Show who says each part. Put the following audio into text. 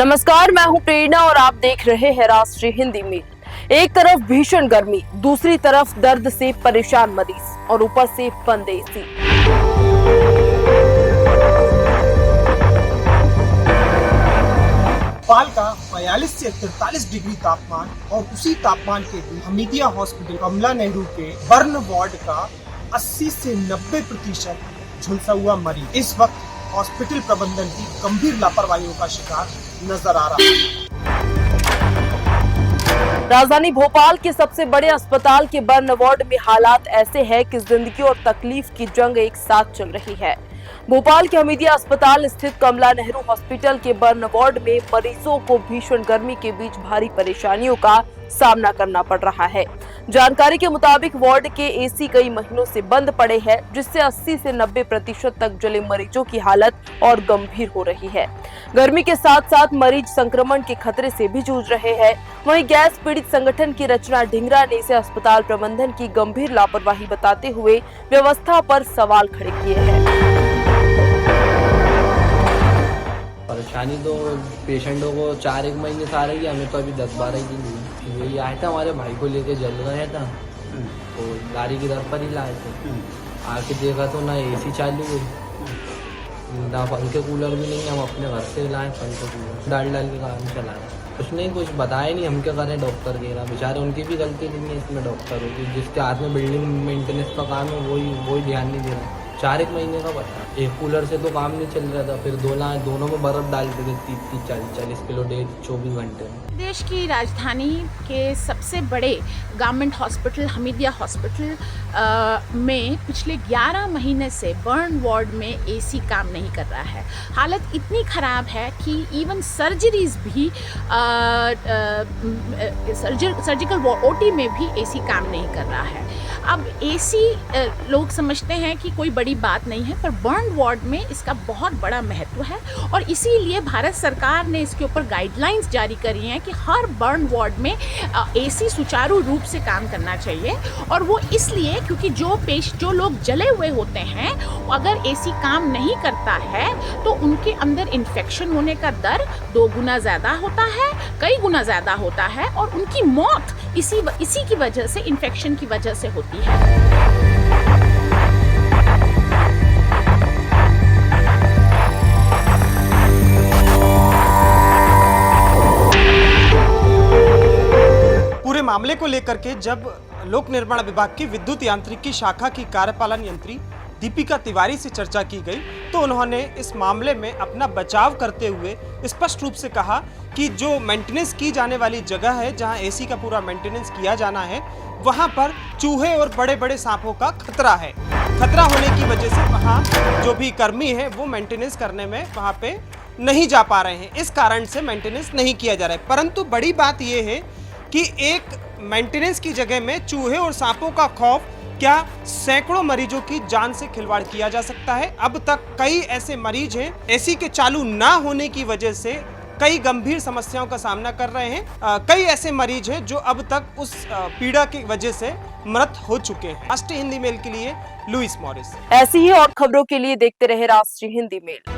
Speaker 1: नमस्कार, मैं हूं प्रेरणा और आप देख रहे हैं राष्ट्रीय हिंदी मेल। एक तरफ भीषण गर्मी, दूसरी तरफ दर्द से परेशान मरीज और ऊपर से बंद एसी।
Speaker 2: भोपाल का 42 से 43 डिग्री तापमान और उसी तापमान के बीच हमीदिया हॉस्पिटल कमला नेहरू के बर्न वार्ड का 80 से 90% झुलसा हुआ मरीज इस वक्त हॉस्पिटल प्रबंधन की गंभीर लापरवाहियों का शिकार नजर आ रहा है।
Speaker 1: राजधानी भोपाल के सबसे बड़े अस्पताल के बर्न वार्ड में हालात ऐसे हैं कि जिंदगी और तकलीफ की जंग एक साथ चल रही है। भोपाल के हमीदिया अस्पताल स्थित कमला नेहरू हॉस्पिटल के बर्न वार्ड में मरीजों को भीषण गर्मी के बीच भारी परेशानियों का सामना करना पड़ रहा है। जानकारी के मुताबिक वार्ड के एसी कई महीनों से बंद पड़े हैं, जिससे 80 से 90% तक जले मरीजों की हालत और गंभीर हो रही है। गर्मी के साथ साथ मरीज संक्रमण के खतरे से भी जूझ रहे हैं। वहीं गैस पीड़ित संगठन की रचना ढिंगरा ने इसे अस्पताल प्रबंधन की गंभीर लापरवाही बताते हुए व्यवस्था पर सवाल खड़े किए हैं।
Speaker 3: परेशानी तो पेशेंटों को 4-1 महीने से आ रही है, हमें तो अभी 10-12 दिन हुई। यही आया था, हमारे भाई को लेके जल गया था तो गाड़ी की दर पर ही लाए थे। आके देखा तो ना एसी चालू हुई, ना पंखे कूलर भी नहीं। हम अपने घर से लाए पंखे कूलर, डाल के काम चलाए। कुछ नहीं, कुछ बताया नहीं हम क्या करें। डॉक्टर के ना बेचारे, उनकी भी गलती नहीं है इसमें। डॉक्टर होगी जिसके हाथ में बिल्डिंग मेंटेनेंस का काम है, वही ध्यान नहीं दे रहा। 4-1 महीने का बता, एक कूलर से तो काम नहीं चल रहा था। फिर दोनों में बर्फ डालते थे 30-40 किलो डेढ़ 24 घंटे में।
Speaker 4: देश की राजधानी के सबसे बड़े गवर्नमेंट हॉस्पिटल हमीदिया हॉस्पिटल में पिछले 11 महीने से बर्न वार्ड में एसी काम नहीं कर रहा है। हालत इतनी ख़राब है कि इवन सर्जरीज भी सर्जिकल ओटी में भी एसी काम नहीं कर रहा है। अब एसी लोग समझते हैं कि कोई बड़ी बात नहीं है, पर बर्न वार्ड में इसका बहुत बड़ा महत्व है और इसीलिए भारत सरकार ने इसके ऊपर गाइडलाइंस जारी करी हैं कि हर बर्न वार्ड में एसी सुचारू रूप से काम करना चाहिए। और वो इसलिए क्योंकि जो लोग जले हुए होते हैं, अगर एसी काम नहीं करता है तो उनके अंदर इन्फेक्शन होने का दर 2 गुना ज़्यादा होता है, कई गुना ज़्यादा होता है और उनकी मौत इसी की वजह से, इन्फेक्शन की वजह से होती है।
Speaker 2: पूरे मामले को लेकर के जब लोक निर्माण विभाग की विद्युत यांत्रिकी शाखा की कार्यपालन यंत्री दीपिका तिवारी से चर्चा की गई तो उन्होंने इस मामले में अपना बचाव करते हुए स्पष्ट रूप से कहा कि जो मेंटेनेंस की जाने वाली जगह है, जहां एसी का पूरा मेंटेनेंस किया जाना है, वहां पर चूहे और बड़े बड़े सांपों का खतरा है। खतरा होने की वजह से वहां जो भी कर्मी है वो मेंटेनेंस करने में वहां पे नहीं जा पा रहे हैं। इस कारण से मेंटेनेंस नहीं किया जा रहा है। परंतु बड़ी बात यह है कि एक मेंटेनेंस की जगह में चूहे और सांपों का खौफ, क्या सैकड़ों मरीजों की जान से खिलवाड़ किया जा सकता है। अब तक कई ऐसे मरीज हैं एसी के चालू ना होने की वजह से कई गंभीर समस्याओं का सामना कर रहे हैं। कई ऐसे मरीज हैं जो अब तक उस पीड़ा की वजह से मृत हो चुके हैं। राष्ट्रीय हिंदी मेल के लिए लुइस मॉरिस।
Speaker 1: ऐसी ही और खबरों के लिए देखते रहे राष्ट्रीय हिंदी मेल।